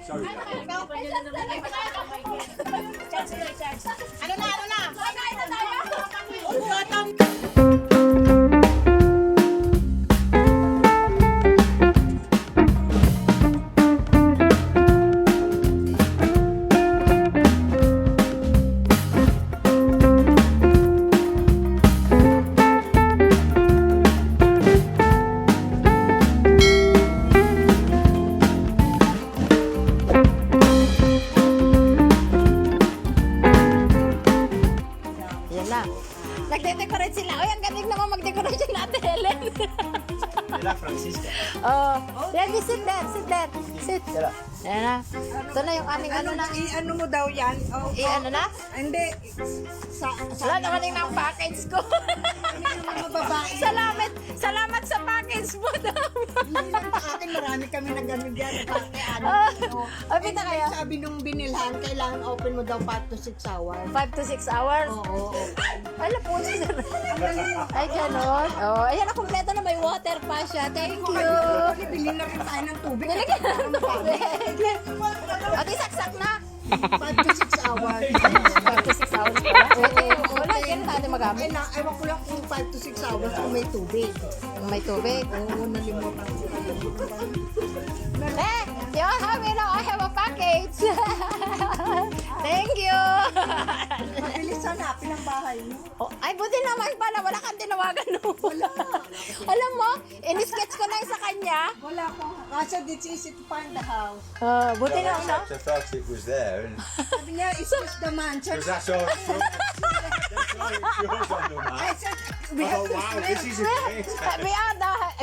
Sorry. Ano na? Yan na. Nagde-decorate sila. Oy, ang galing naman mag-decoration natin, Helen. Hola, Francisca. Oh, Debbie, sit there, sit there. Sit. Tara. Ayan na. Ito na yung aming ano na. I-ano mo daw yan? Oh, Ano na? hindi. Wala naman yung ng package ko. Mga babae. Salamat sa package mo daw. Hindi lang sa akin, marami kami nag-ano dyan. Apita kayo. Sabi nung binilhan, kailangan open mo daw 5 to 6 hours. 5 to 6 hours. Oo. Ala po siya. Ay, ganon. Oh, ayan na, kompleto na. May water pa siya. Thank you. Bili na rin tayo ng tubig. Nilagyan na ng tubig. At isaksak na. 5 to 6 hours. 5 to 6 hours pala. Wala, ganun tayo magamit. Ewan ko lang kung 5 to 6 hours kung may tubig. May tubig. Oo, nalimutan ko. You have it now. I have a package. Thank you. Mabilis hanapin ang bahay mo. Oh, ay, buti naman pala. Wala kang tinawagan no. Alam mo, in-sketch ko lang sa kanya. Wala ko. Kasi it's easy to find the house. Buti na no. I thought it was there. And Sabi niya, it's just the mansion. because that's all. That's all it's yours on the I map. said, we I have thought, to wow, smell. this is great.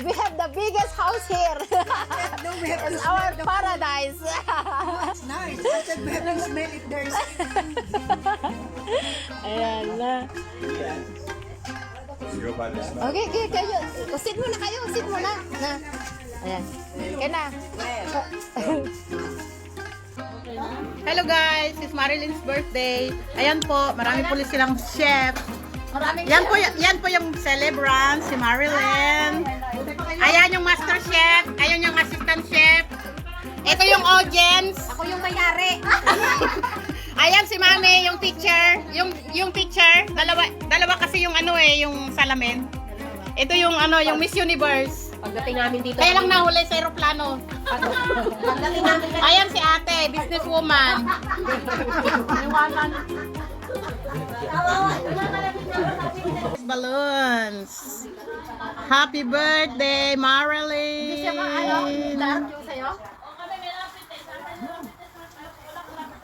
We have the biggest house here. No, we have to It's smell our the paradise. It's nice. I said, we have to smell it. There's Ayan na. You go by the smell. Okay, okay, kayo. Sit muna kayo. Sit muna. Na. Ayan. Kaya na. Hello guys, it's Marilyn's birthday. Ayan po, marami po silang chef. Maraming Yan po yung celebrant, si Marilyn. Ayan yung master chef, ayan yung assistant chef. Ito yung audience. Ako yung mayari. Ayan si Mami, yung teacher. Yung teacher, dalawa kasi yung ano yung salamin. Ito yung yung Miss Universe. Pagdating namin dito. Kaya lang nahuli sa aeroplano. Pagdating namin Ayan si ate, businesswoman. Balloons. Happy birthday, Marilyn. lahat yung sa'yo.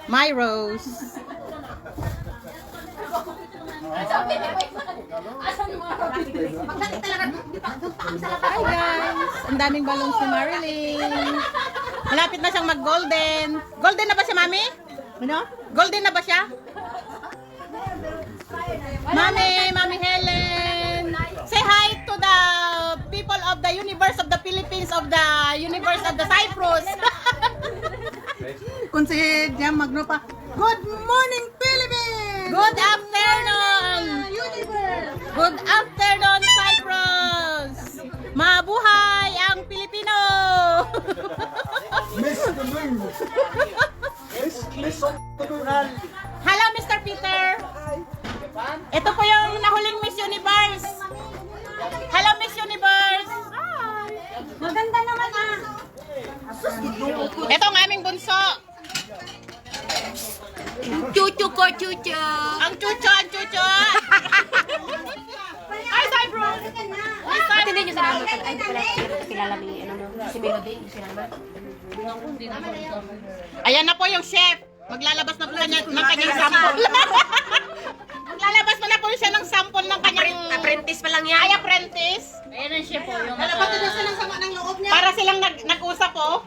My Rose. Hi guys. Ang daming balloons si Marilyn. Malapit na siyang mag-golden. Golden na ba si Mami? Ano? Golden na ba siya? Mami Helen. Say hi to the people of the universe of the Philippines, of the universe of the Cyprus. Kung si Jam Magno pa. Good morning, Philippines! Good afternoon! Universe! Good afternoon, Cyprus! Mabuhay ang Pilipino! Hello, Mr. Peter! Ito po yung nahuling Miss Universe! Hello, Miss Universe! Maganda naman Ito ang aming bunso! Chuchu ko, chuchu. Ang chucho! Ay, Cyprus! Ba't hindi nyo sinama? Ay, pala, kilala mo yung si Melody, yung sinama. Ayan na po yung chef. Maglalabas na po kanya ng kanyang sample. Maglalabas na po siya ng sample ng kanyang... Apprentice pa lang yan. Ay, apprentice. Ayan ang chef po. Dapat na siya ng sama ng loob niya. Para silang nag-usap po.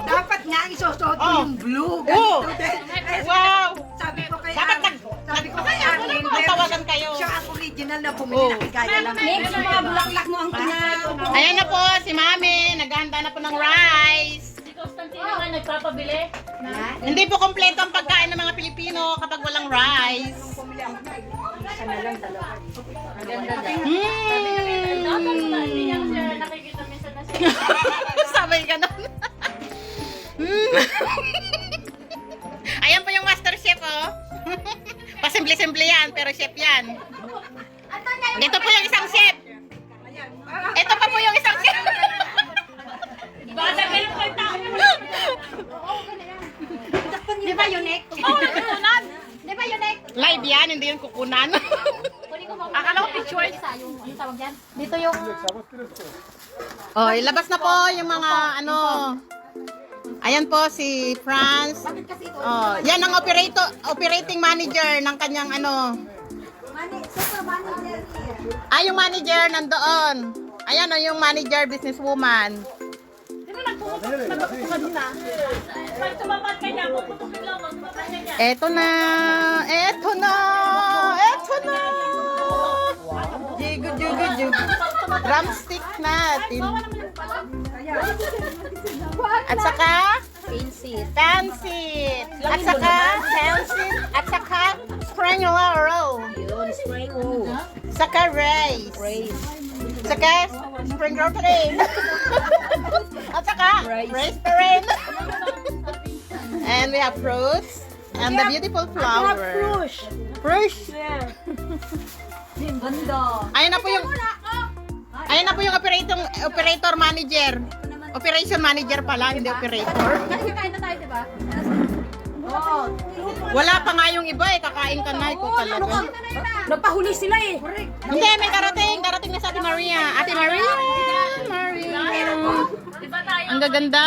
Dapat nga isusuot mo Oh. yung blue. Oh. Ganito. Wow! Sabi ko kay Dapat Arlene. Sabi ko kay Arlene. Tawagan kayo. Siya ang original na bumili na kigaya lang. Next, mga bulaklak mo ang kanya. Ayan na po si Mami. Naghahanda na po ng rice. Hindi po kompleto ang pagkain ng mga Pilipino kapag walang rice. Sabay ka na. Ayan po yung master chef, oh. Pasimple-simple yan, pero chef yan. Dito po yung isang chef. Ito pa po yung isang chef. Di ba unique? Oo, kukunan. Di ba unique? Live yan, hindi yung kukunan. Akala ko picture. Yung, ano tawag yan? Dito yung... Oh, ilabas na po yung mga ano. Ayan po si Franz. Oh, yan ang operating manager ng kanyang ano. Yung manager nandoon. Ayan yung manager, businesswoman. Eto na. Jigud. Drumstick natin. At saka pansit. At saka spring roll. Saka rice. Saka spring roll pa rin. At saka rice pa rin. And we have fruits. And the beautiful flower. Fruit. Ayun na po yung operator manager. Operation manager pala, hindi operator. Kakain na tayo, di ba? Wala pa nga yung iba eh, kakain ka na ito talaga. Nagpahuli sila eh. Hindi, may darating na sa Ate Maria. Ate Maria. Ang gaganda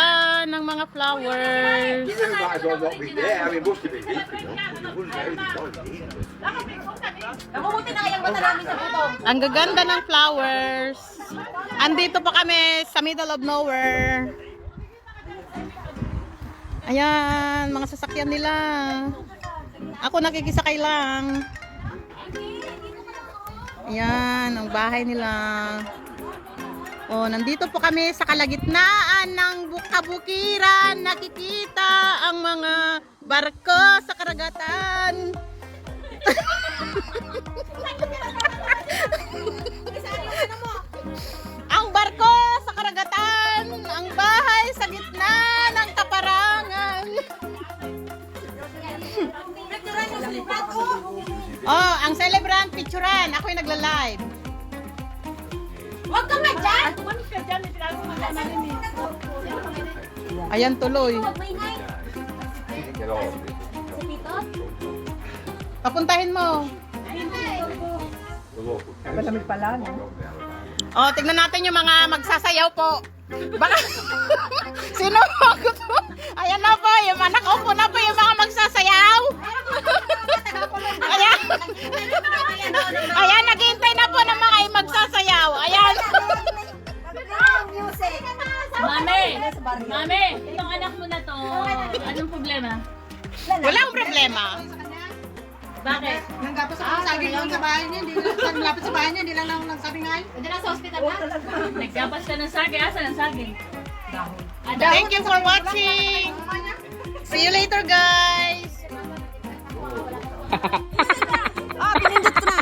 ng mga flowers. You might as well not be there. I mean, most of it is, you know. Namubuti na kayang mata namin sa gutom. Ang gaganda ng flowers. Andito pa kami sa middle of nowhere. Ayan, mga sasakyan nila. Ako nakikisakay lang. Ayan, ang bahay nila. Oh, nandito po kami sa kalagitnaan ng kabukiran. Nakikita ang mga barko sa karagatan. Ang barko sa karagatan, ang bahay sa gitna ng kaparangan. Oh, ang celebrant picturean. Ako yung nagla-live. Huwag ka nga dyan! Ayan tuloy. Get on. Papuntahin mo. Malamig pala, no? Oh, tignan natin yung mga magsasayaw po. Baka sino po? Ayan na po, yung mga nakaupo na po yung mga magsasayaw. Ayan. Ayan, naghihintay na po ng mga magsasayaw. Ayan. Mami, itong anak mo na to, anong problema? Walang problema. Bakit? Nanggapos ako sa saging doon sa bahay niya, hindi lang lapit sa bahay niya, hindi lang nagsabi nga. Hindi na sa hospital na. Nagkapas ka ng saging. Asa ng saging? Thank you for watching. See you later, guys. Pinindot ko na.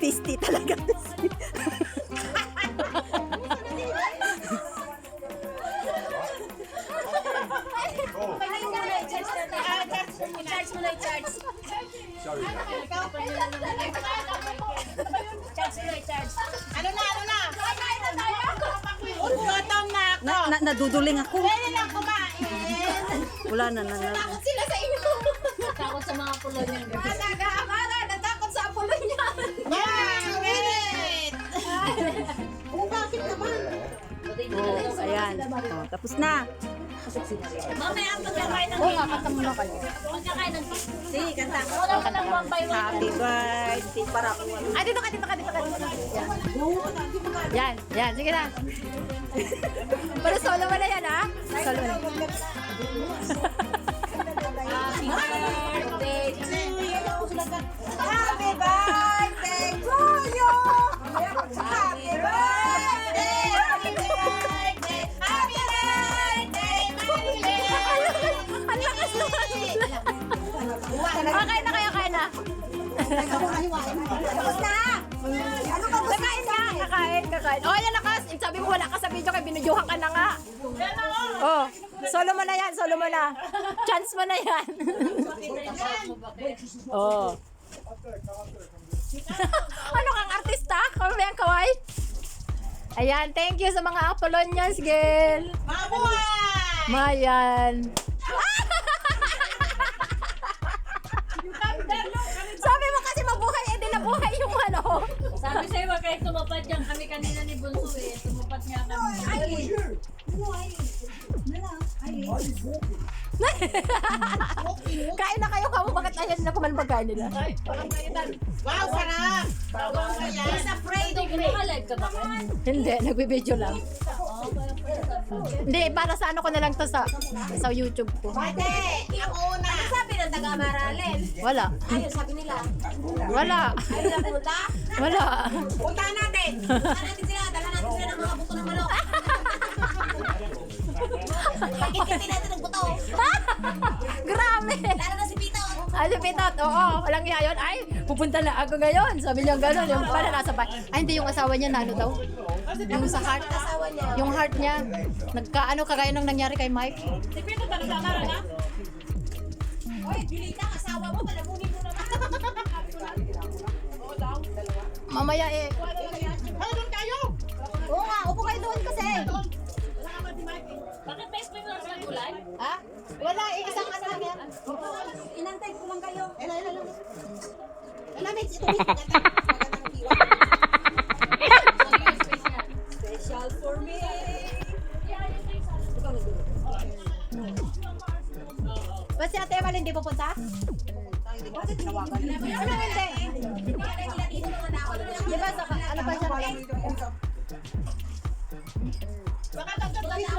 Pisti talaga. Ano na? Gutom na ako. Naduduling ako. Pwede na kumain. Wala na. Takot sila sa inyo. Takot sa mga pulo niya. Natakot sa apulo niya. Yeah, wait. Bakit naman? Oh, ayan. Oh, tapos na. Mamaya ang pagkakain ng Oo, kakanta mo na kayo. pagkakain ng Sige, kanta. wala ka ng 1 by 1. Happy birthday para ako. Ah, dito ka. Yan. Sige na. Pero solo mo na yan, ha? Solo na. Happy birthday to you! Happy birthday! Happy birthday! Happy birthday, Marilyn! Ang lakas naman! Kain na. Tapos na! Kakain. Oh, yan lakas. Sabi mo wala ka sa video kaya binudyohan ka na nga. Solo mo na yan, solo mo na. Chance mo na yan. Oh. Ano kang artista? Kami ang kaway? Ayan, thank you sa mga Apollonians, girl. Mabuhay! Mayan. Sabi mo kasi mabuhay, eh di nabuhay yung ano. Sabi sa'yo, wag kayo tumapad yan. Kami kanina ni Bunso eh. Tumapad nga kami. Kain na kayo kamo, bakit ayaw nila kumain pagkain nila? Wow, sarap! He's afraid of me. Nakalive ka ba? Hindi, nagbibideo lang. Hindi, para sa ano ko na lang to sa YouTube ko. Pwede! Ako una! Ano sabi ng taga-Maralen? Wala. Ayun, sabi nila. Wala. Ayun na punta. Wala. Punta natin! Punta natin sila. Dala natin sila ng mga buto ng manok. Pakikitin natin ng buto. Grabe. Lalo na si Pito. Ay, si Pitot, oo, walang iya yun. Ay, pupunta na ako ngayon. Sabi niya gano'n, yung pala nasa bahay. Ay, hindi yung asawa niya na ano daw. Yung sa heart. Yung heart niya. Nagkaano kagaya nung nangyari kay Mike. Si Pito ba nasama na? Oy, Julita, asawa mo. Palamunin mo naman. Mamaya eh. Ano doon tayo? Oo nga, upo kayo doon kasi. Bakit best friend mo lang sa gulay? Ha? Wala, isang ano lang yan. Inantay ko lang kayo. Alamig, ito mismo. Magandang kiwa. Special for me. Ba't si Ate Emal hindi pupunta? Bakit tinawagan? Ano hindi? Di ba, ano pa siya? Baka tagkat dito.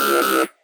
Bye!